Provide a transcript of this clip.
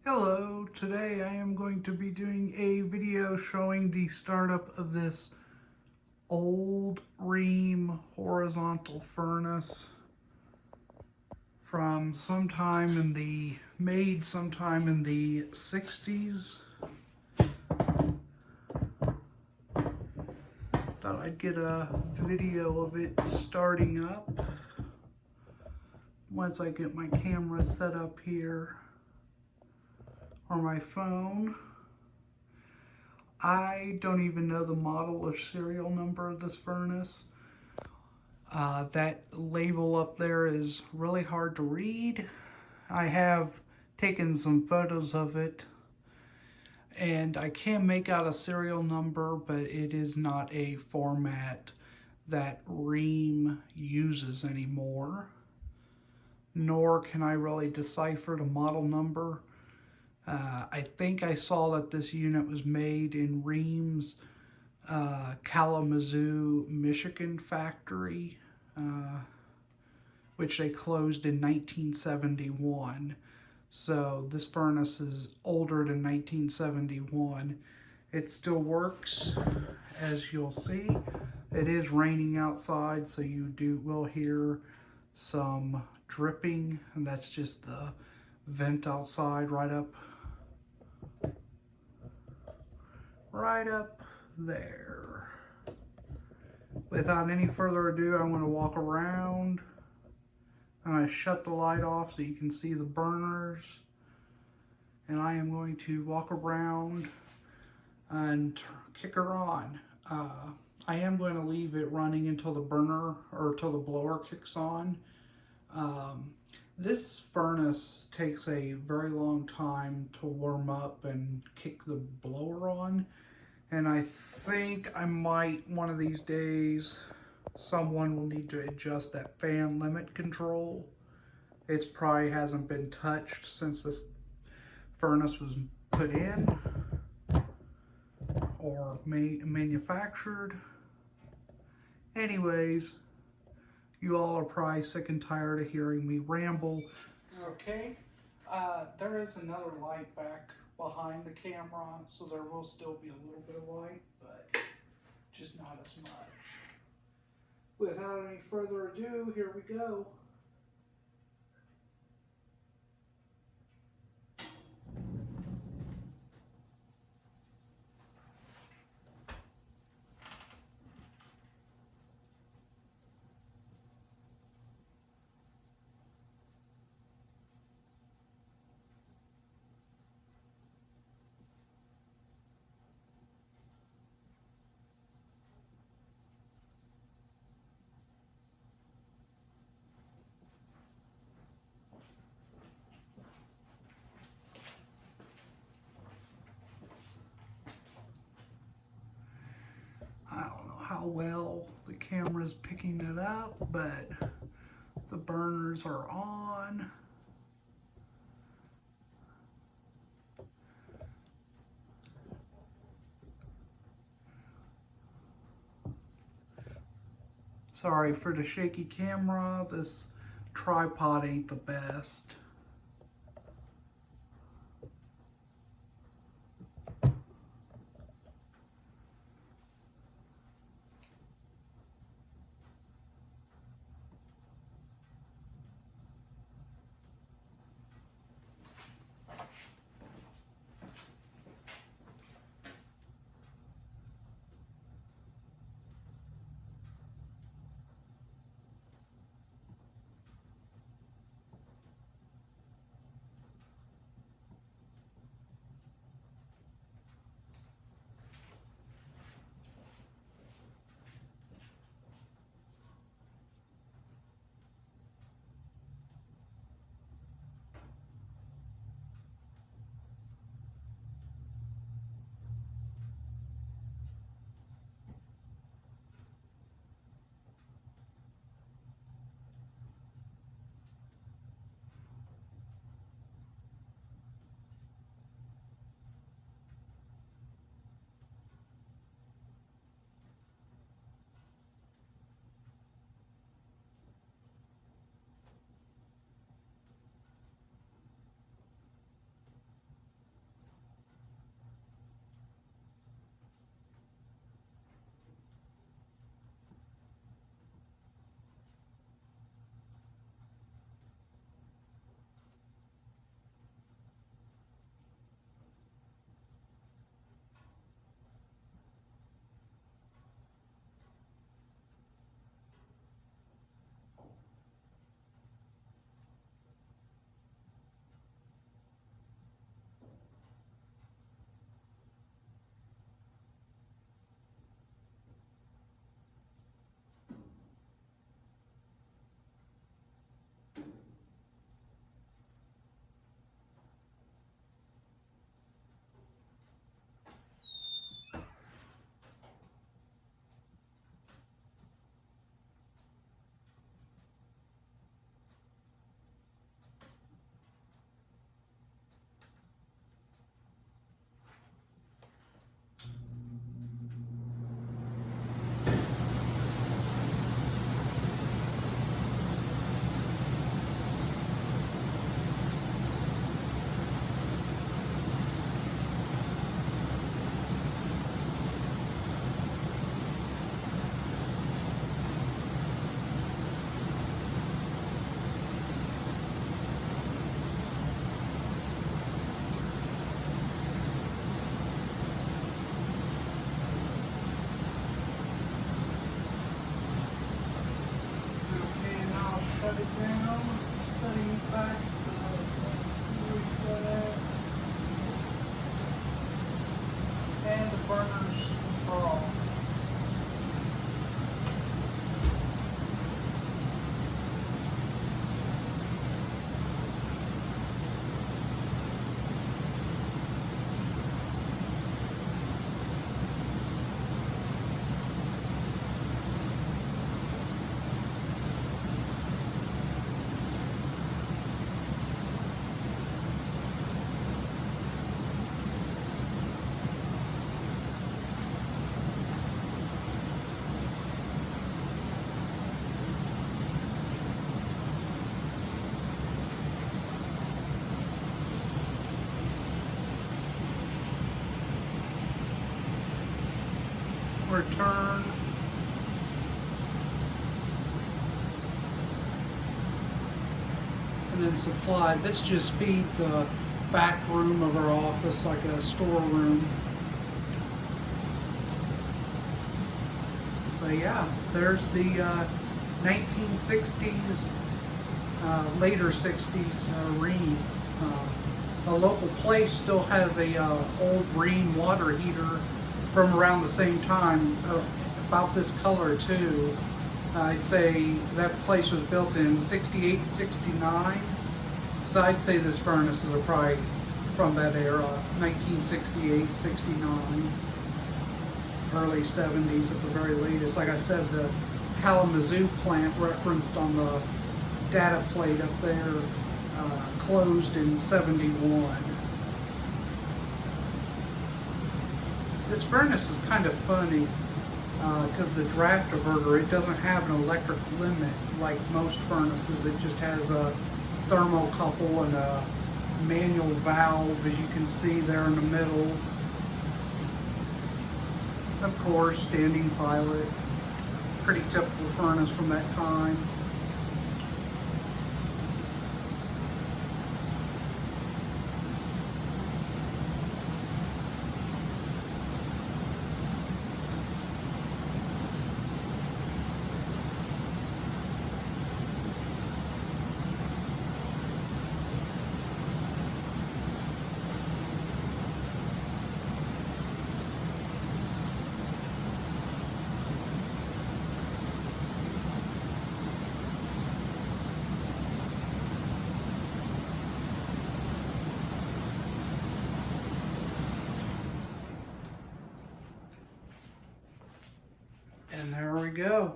Hello, today I am going to be doing a video showing the startup of this old Rheem horizontal furnace from made sometime in the 60s. Thought I'd get a video of it starting up once I get my camera set up here or my phone. I don't even know the model or serial number of this furnace. That label up there is really hard to read. I have taken some photos of it and I can make out a serial number, but it is not a format that Rheem uses anymore, nor can I really decipher the model number. I think I saw that this unit was made in Rheem's Kalamazoo, Michigan factory, which they closed in 1971. So this furnace is older than 1971. It still works, as you'll see. It is raining outside, so you will hear some dripping, and that's just the vent outside right up there. Without any further ado, I'm going to walk around. I'm going to shut the light off so you can see the burners. And I am going to walk around and kick her on. I am going to leave it running until the blower kicks on. This furnace takes a very long time to warm up and kick the blower on. And I think I might, one of these days, someone will need to adjust that fan limit control. It probably hasn't been touched since this furnace was put in or manufactured. Anyways, you all are probably sick and tired of hearing me ramble. Okay, there is another light back behind the camera, so there will still be a little bit of light, but just not as much. Without any further ado, here we go. I don't know how well the camera's picking it up, but the burners are on. Sorry for the shaky camera. This tripod ain't the best. return. And then supply. This just feeds a back room of our office, like a storeroom. But yeah, there's the 1960s, later 60s Rheem. A local place still has a old Rheem water heater from around the same time, about this color too. I'd say that place was built in 68, 69. So I'd say this furnace is probably from that era, 1968, 69, early 70s at the very latest. Like I said, the Kalamazoo plant referenced on the data plate up there closed in 71. This furnace is kind of funny because the draft diverter, it doesn't have an electric limit like most furnaces. It just has a thermocouple and a manual valve, as you can see there in the middle. Of course, standing pilot. Pretty typical furnace from that time. And there we go.